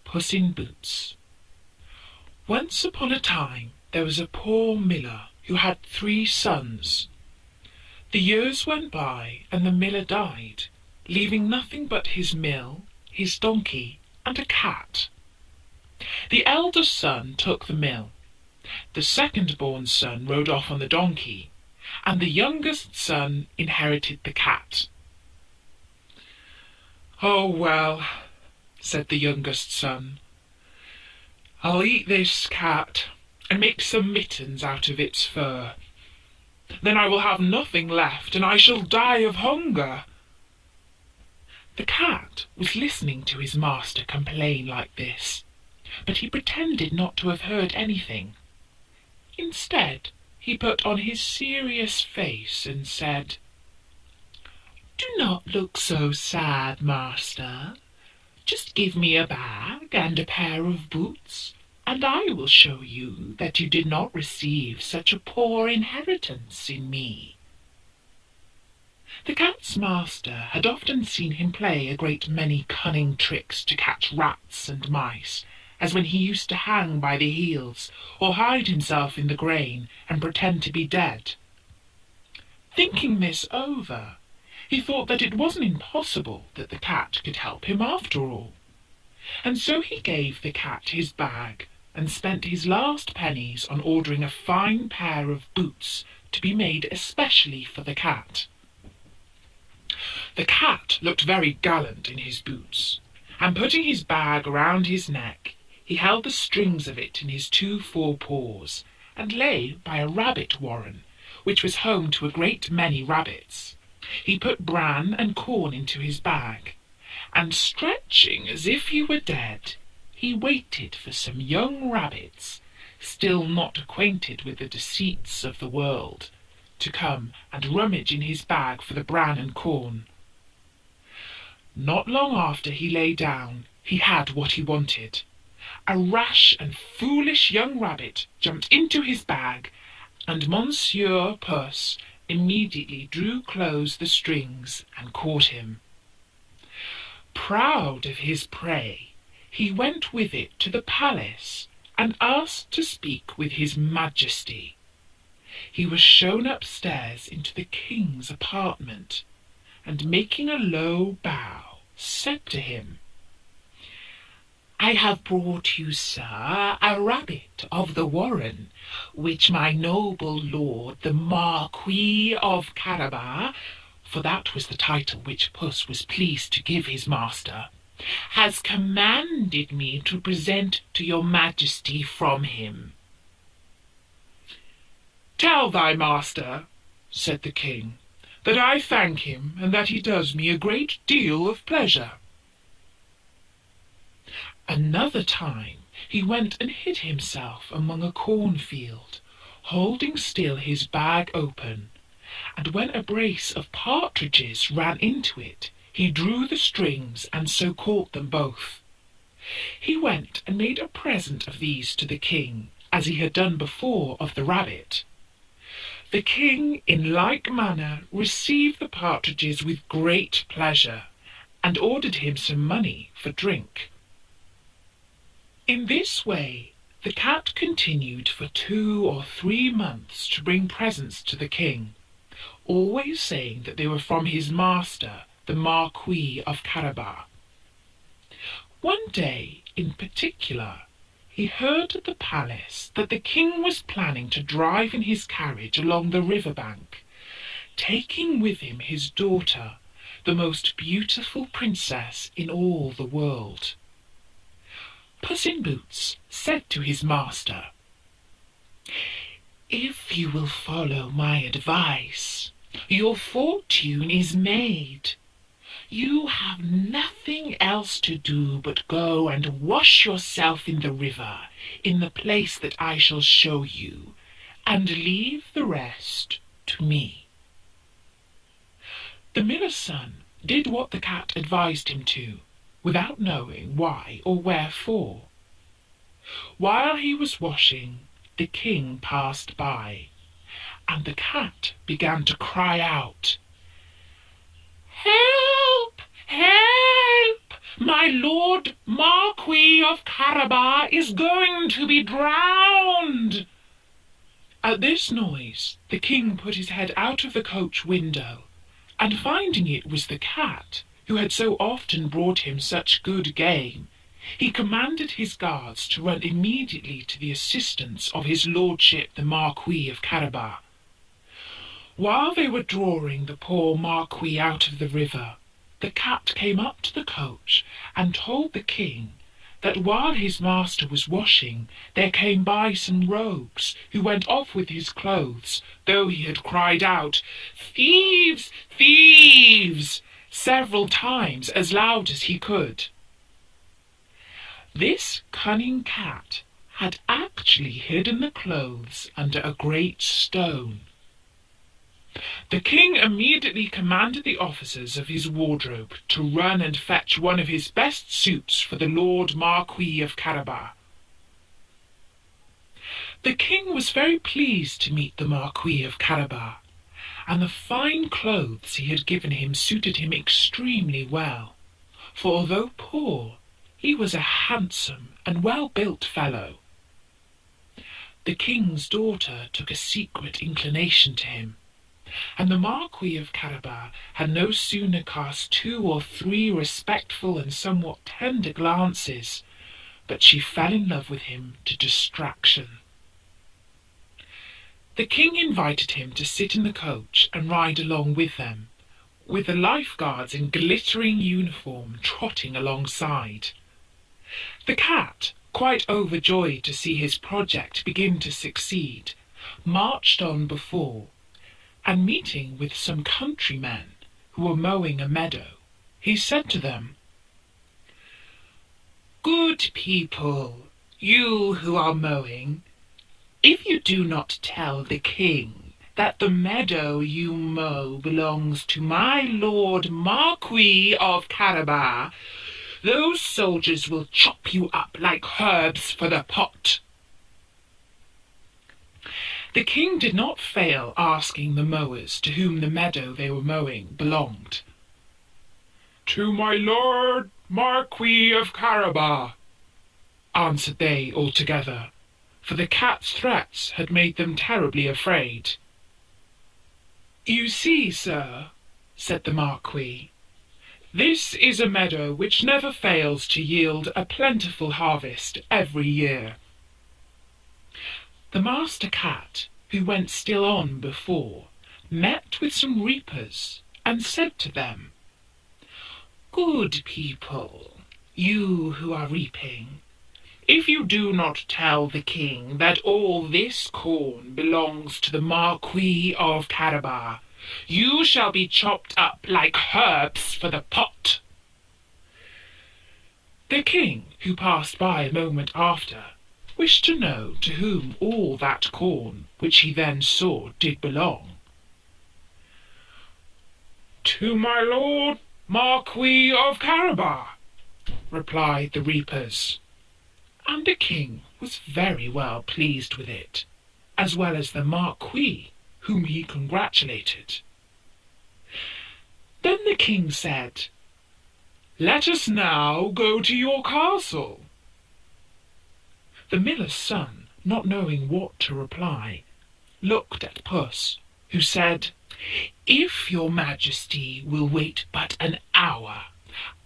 Puss in Boots. Once upon a time there was a poor miller who had 3 sons. The years went by and the miller died, leaving nothing but his mill, his donkey, and a cat. The eldest son took the mill, the second-born son rode off on the donkey, and the youngest son inherited the cat. "Oh, well," said the youngest son, "I'll eat this cat and make some mittens out of its fur. Then I will have nothing left, and I shall die of hunger." The cat was listening to his master complain like this, but he pretended not to have heard anything. Instead, he put on his serious face and said, "Do not look so sad, master. Just give me a bag and a pair of boots, and I will show you that you did not receive such a poor inheritance in me." The cat's master had often seen him play a great many cunning tricks to catch rats and mice, as when he used to hang by the heels, or hide himself in the grain and pretend to be dead. Thinking this over, he thought that it wasn't impossible that the cat could help him after all. And so he gave the cat his bag and spent his last pennies on ordering a fine pair of boots to be made especially for the cat. The cat looked very gallant in his boots, and putting his bag around his neck, he held the strings of it in his 2 forepaws, and lay by a rabbit warren, which was home to a great many rabbits. He put bran and corn into his bag, and stretching as if he were dead, he waited for some young rabbits, still not acquainted with the deceits of the world, to come and rummage in his bag for the bran and corn. Not long after he lay down, he had what he wanted. A rash and foolish young rabbit jumped into his bag, and Monsieur Puss immediately drew close the strings and caught him. Proud of his prey, he went with it to the palace and asked to speak with his Majesty. He was shown upstairs into the king's apartment, and making a low bow, said to him, "I have brought you, sir, a rabbit of the warren, which my noble lord, the Marquis of Carabas," for that was the title which Puss was pleased to give his master, "has commanded me to present to your Majesty from him." "Tell thy master," said the king, "that I thank him, and that he does me a great deal of pleasure." Another time he went and hid himself among a cornfield, holding still his bag open, and when a brace of partridges ran into it, he drew the strings and so caught them both. He went and made a present of these to the king, as he had done before of the rabbit. The king in like manner received the partridges with great pleasure, and ordered him some money for drink. In this way the cat continued for 2 or 3 months to bring presents to the king, always saying that they were from his master, the Marquis of Carabas. One day in particular, he heard at the palace that the king was planning to drive in his carriage along the river bank, taking with him his daughter, the most beautiful princess in all the world. Puss in Boots said to his master, "If you will follow my advice, your fortune is made. You have nothing else to do but go and wash yourself in the river, in the place that I shall show you, and leave the rest to me." The miller's son did what the cat advised him to, without knowing why or wherefore. While he was washing, the king passed by, and the cat began to cry out, "Help! Help! My lord Marquis Marquis of Carabas is going to be drowned!" At this noise the king put his head out of the coach window, and finding it was the cat, who had so often brought him such good game, he commanded his guards to run immediately to the assistance of his lordship the Marquis of Carabas. While they were drawing the poor Marquis out of the river, the cat came up to the coach and told the king that while his master was washing, there came by some rogues who went off with his clothes, though he had cried out, "Thieves! Thieves!" several times as loud as he could. This cunning cat had actually hidden the clothes under a great stone. The king immediately commanded the officers of his wardrobe to run and fetch one of his best suits for the Lord Marquis of Carabas. The king was very pleased to meet the Marquis of Carabas, and the fine clothes he had given him suited him extremely well, for although poor, he was a handsome and well-built fellow. The king's daughter took a secret inclination to him, and the Marquis of Carabas had no sooner cast 2 or 3 respectful and somewhat tender glances, but she fell in love with him to distraction. The king invited him to sit in the coach and ride along with them, with the lifeguards in glittering uniform trotting alongside. The cat, quite overjoyed to see his project begin to succeed, marched on before, and meeting with some countrymen who were mowing a meadow, he said to them, "Good people, you who are mowing, if you do not tell the king that the meadow you mow belongs to my lord Marquis of Carabas, those soldiers will chop you up like herbs for the pot." The king did not fail asking the mowers to whom the meadow they were mowing belonged. "To my lord Marquis of Carabas," answered they all together, for the cat's threats had made them terribly afraid. "You see, sir," said the Marquis, "this is a meadow which never fails to yield a plentiful harvest every year." The master cat, who went still on before, met with some reapers, and said to them, "Good people, you who are reaping, if you do not tell the king that all this corn belongs to the Marquis of Carabas, you shall be chopped up like herbs for the pot." The king, who passed by a moment after, wished to know to whom all that corn, which he then saw, did belong. "To my lord Marquis of Carabas," replied the reapers, and the king was very well pleased with it, as well as the Marquis, whom he congratulated. Then the king said, "Let us now go to your castle." The miller's son, not knowing what to reply, looked at Puss, who said, "If your majesty will wait but an hour,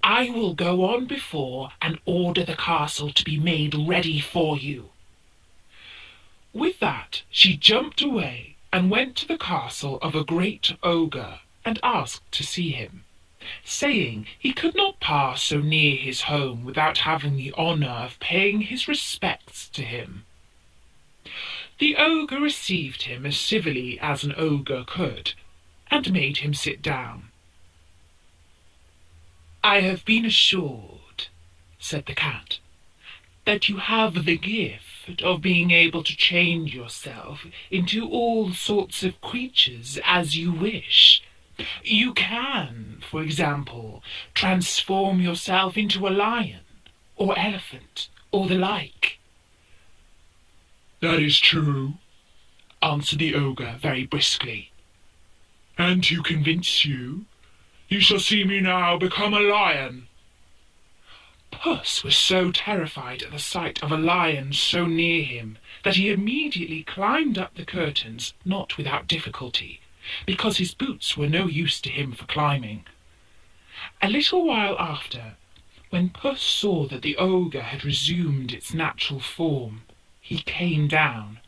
I will go on before and order the castle to be made ready for you." With that she jumped away and went to the castle of a great ogre and asked to see him, saying he could not pass so near his home without having the honour of paying his respects to him. The ogre received him as civilly as an ogre could, and made him sit down. "I have been assured," said the cat, "that you have the gift of being able to change yourself into all sorts of creatures as you wish. You can, for example, transform yourself into a lion, or elephant, or the like." "That is true," answered the ogre very briskly. "And to convince you, you shall see me now become a lion." Puss was so terrified at the sight of a lion so near him that he immediately climbed up the curtains, not without difficulty, because his boots were no use to him for climbing. A little while after, when Puss saw that the ogre had resumed its natural form, he came down,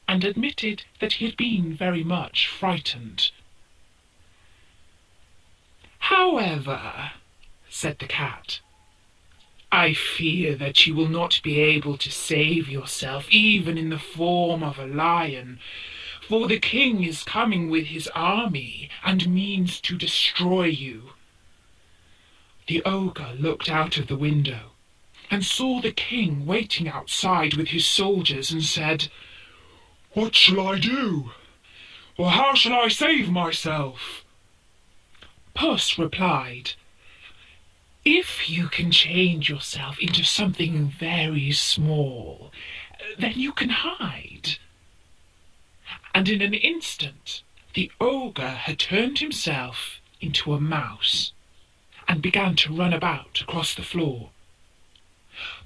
and admitted that he had been very much frightened. "However," said the cat, "I fear that you will not be able to save yourself even in the form of a lion, for the king is coming with his army and means to destroy you." The ogre looked out of the window and saw the king waiting outside with his soldiers and said, "What shall I do? Or how shall I save myself?" Puss replied, "If you can change yourself into something very small, then you can hide." And in an instant the ogre had turned himself into a mouse and began to run about across the floor.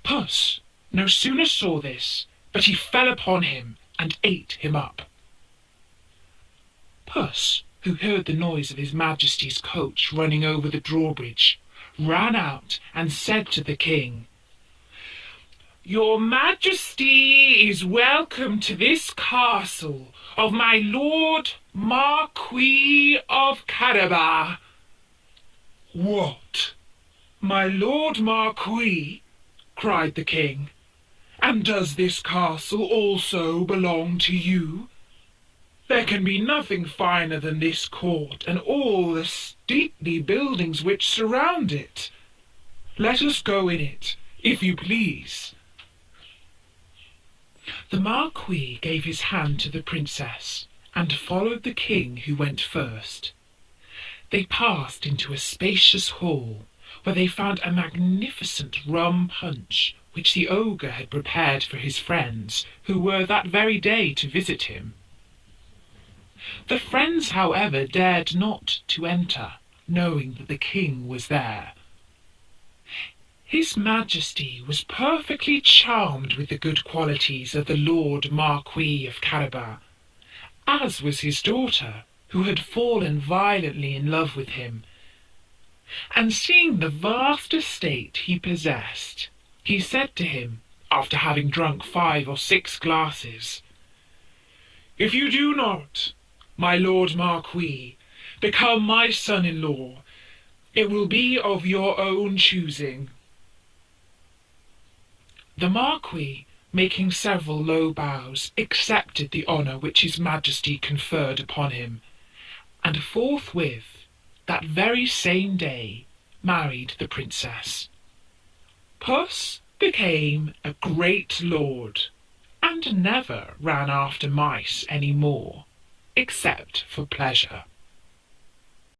Puss no sooner saw this, but he fell upon him and ate him up. Puss, who heard the noise of his Majesty's coach running over the drawbridge, ran out and said to the king, "Your Majesty is welcome to this castle of my Lord Marquis of Carabas." "What, my Lord Marquis?" cried the king. "And does this castle also belong to you? There can be nothing finer than this court and all the stately buildings which surround it. Let us go in it, if you please." The Marquis gave his hand to the princess and followed the king, who went first. They passed into a spacious hall, where they found a magnificent rum punch, which the ogre had prepared for his friends, who were that very day to visit him. The friends, however, dared not to enter, knowing that the king was there. His Majesty was perfectly charmed with the good qualities of the Lord Marquis of Carabas, as was his daughter, who had fallen violently in love with him. And seeing the vast estate he possessed, he said to him, after having drunk 5 or 6 glasses, "If you do not, my Lord Marquis, become my son-in-law, it will be of your own choosing." The Marquis, making several low bows, accepted the honour which his Majesty conferred upon him, and forthwith, that very same day, married the princess. Puss became a great lord, and never ran after mice any more, except for pleasure.